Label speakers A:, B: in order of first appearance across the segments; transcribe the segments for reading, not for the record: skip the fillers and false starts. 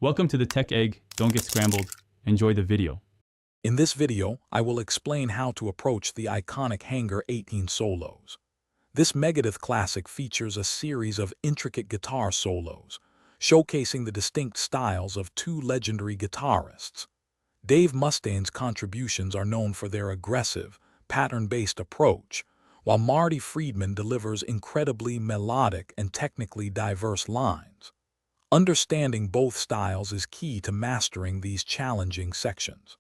A: Welcome to the Tech Egg. Don't get scrambled. Enjoy the video.
B: In this video, I will explain how to approach the iconic Hangar 18 solos. This Megadeth classic features a series of intricate guitar solos, showcasing the distinct styles of two legendary guitarists. Dave Mustaine's contributions are known for their aggressive, pattern-based approach, while Marty Friedman delivers incredibly melodic and technically diverse lines. Understanding both styles is key to mastering these challenging sections.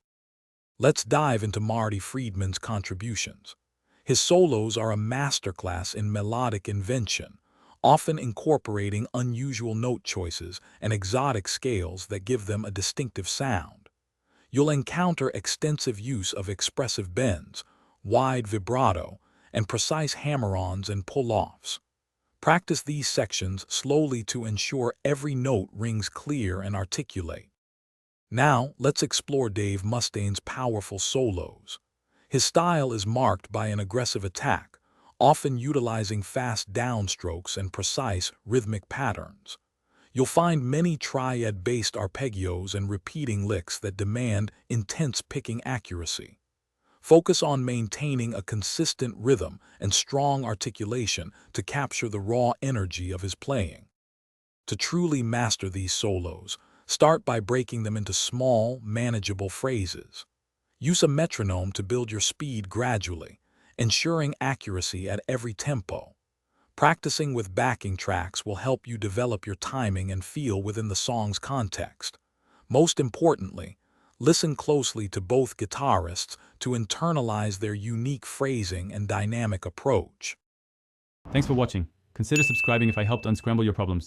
B: Let's dive into Marty Friedman's contributions. His solos are a masterclass in melodic invention, often incorporating unusual note choices and exotic scales that give them a distinctive sound. You'll encounter extensive use of expressive bends, wide vibrato, and precise hammer-ons and pull-offs. Practice these sections slowly to ensure every note rings clear and articulate. Now, let's explore Dave Mustaine's powerful solos. His style is marked by an aggressive attack, often utilizing fast downstrokes and precise rhythmic patterns. You'll find many triad-based arpeggios and repeating licks that demand intense picking accuracy. Focus on maintaining a consistent rhythm and strong articulation to capture the raw energy of his playing. To truly master these solos, start by breaking them into small, manageable phrases. Use a metronome to build your speed gradually, ensuring accuracy at every tempo. Practicing with backing tracks will help you develop your timing and feel within the song's context. Most importantly, listen closely to both guitarists to internalize their unique phrasing and dynamic approach.
A: Thanks for watching. Consider subscribing if I helped unscramble your problems.